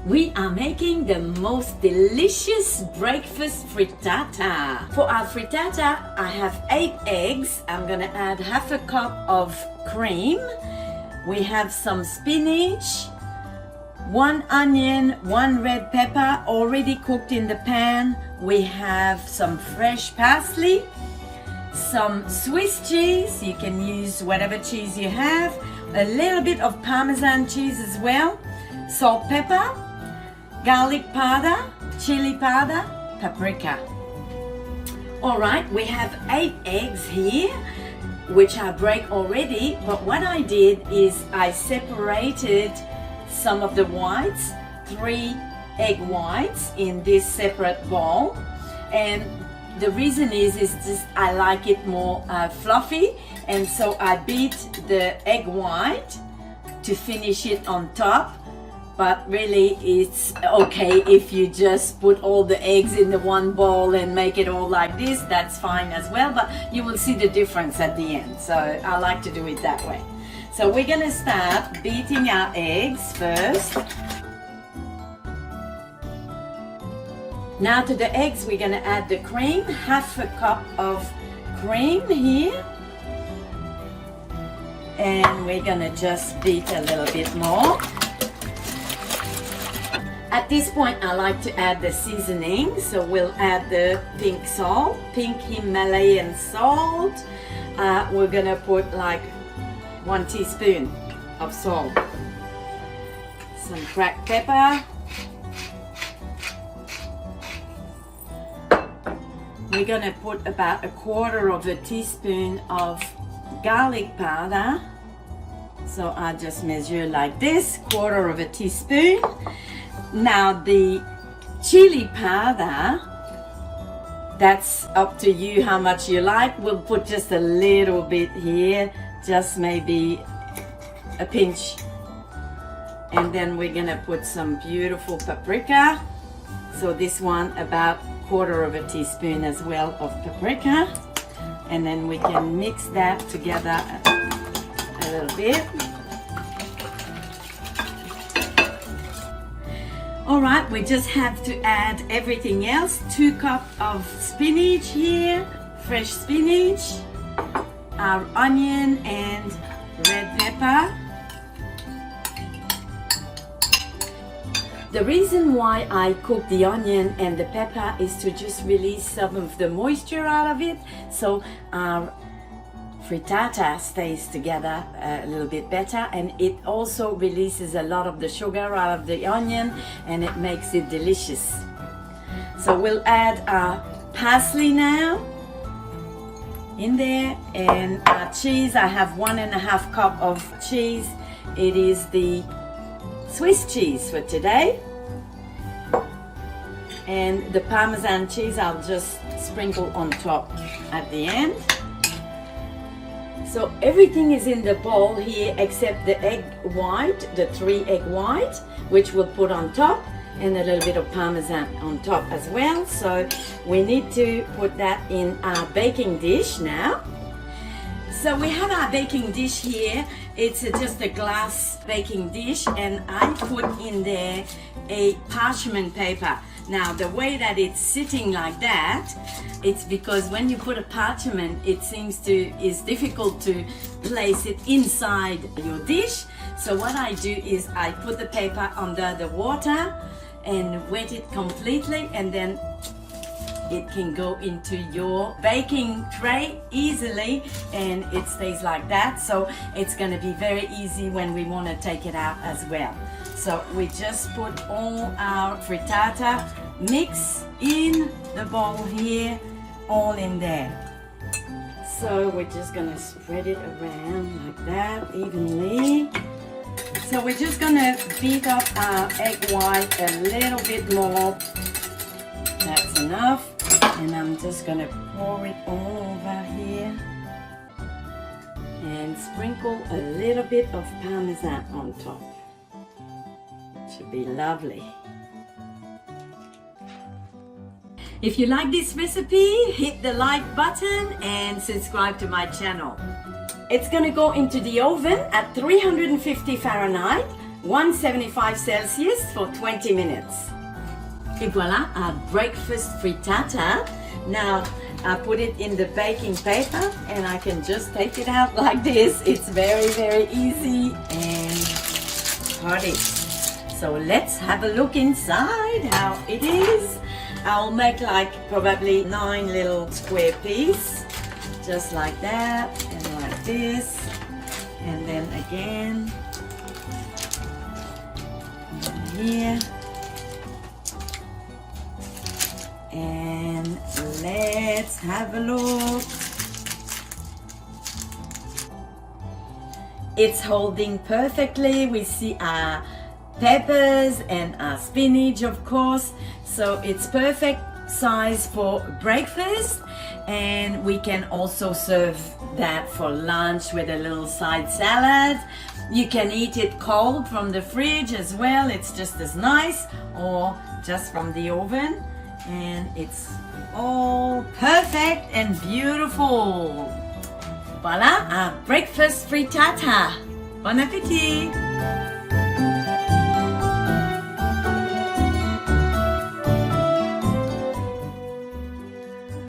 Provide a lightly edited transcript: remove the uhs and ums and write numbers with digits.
We are making the most delicious breakfast frittata. For our frittata, I have 8 eggs. I'm gonna add half a cup of cream. We have some spinach, 1 onion, 1 red pepper already cooked in the pan. We have some fresh parsley, some Swiss cheese. You can use whatever cheese you have. A little bit of Parmesan cheese as well. Salt, pepper, garlic powder, chili powder, paprika. All right, we have 8 eggs here, which I break already, but what I did is I separated some of the whites, 3 egg whites in this separate bowl, and the reason is just I like it more fluffy, and so I beat the egg white to finish it on top. But really it's okay if you just put all the eggs in the one bowl and make it all like this, that's fine as well, but you will see the difference at the end. So I like to do it that way. So we're gonna start beating our eggs first. Now to the eggs we're gonna add the cream, half a cup of cream here. And we're gonna just beat a little bit more. At this point, I like to add the seasoning, so we'll add the pink salt, pink Himalayan salt. We're gonna put like 1 teaspoon of salt, some cracked pepper. We're gonna put about 1/4 teaspoon of garlic powder. So I just measure like this, 1/4 teaspoon. Now the chili powder, that's up to you how much you like. We'll put just a little bit here, just maybe a pinch. And then we're gonna put some beautiful paprika. So this one about 1/4 teaspoon as well of paprika. And then we can mix that together a little bit. All right, we just have to add everything else. 2 cups of spinach here, fresh spinach, our onion and red pepper. The reason why I cook the onion and the pepper is to just release some of the moisture out of it, so our frittata stays together a little bit better, and it also releases a lot of the sugar out of the onion and it makes it delicious. So we'll add our parsley now in there, and our cheese. I have 1.5 cup of cheese. It is the Swiss cheese for today, and the Parmesan cheese I'll just sprinkle on top at the end. So everything is in the bowl here except the egg white, the 3 egg white, which we'll put on top, and a little bit of Parmesan on top as well. So we need to put that in our baking dish now. So we have our baking dish here. It's just a glass baking dish, and I put in there a parchment paper. Now the way that it's sitting like that, it's because when you put a parchment, it is difficult to place it inside your dish. So what I do is I put the paper under the water and wet it completely, and then it can go into your baking tray easily, and it stays like that. So it's going to be very easy when we want to take it out as well. So we just put all our frittata mix in the bowl here, all in there. So we're just going to spread it around like that evenly. So we're just going to beat up our egg white a little bit more. That's enough. And I'm just going to pour it all over here and sprinkle a little bit of Parmesan on top. Should be lovely. If you like this recipe, hit the like button and subscribe to my channel. It's going to go into the oven at 350 Fahrenheit 175 Celsius for 20 minutes. Et voila, our breakfast frittata. Now I put it in the baking paper and I can just take it out like this. It's very, very easy and hearty. So let's have a look inside how it is. I'll make like probably 9 little square pieces, just like that and like this. And then again, here. And let's have a look. It's holding perfectly. We see our peppers and our spinach, of course. So it's perfect size for breakfast, and we can also serve that for lunch with a little side salad. You can eat it cold from the fridge as well. It's just as nice, or just from the oven. And it's all perfect and beautiful. Voila, our breakfast frittata. Bon appétit!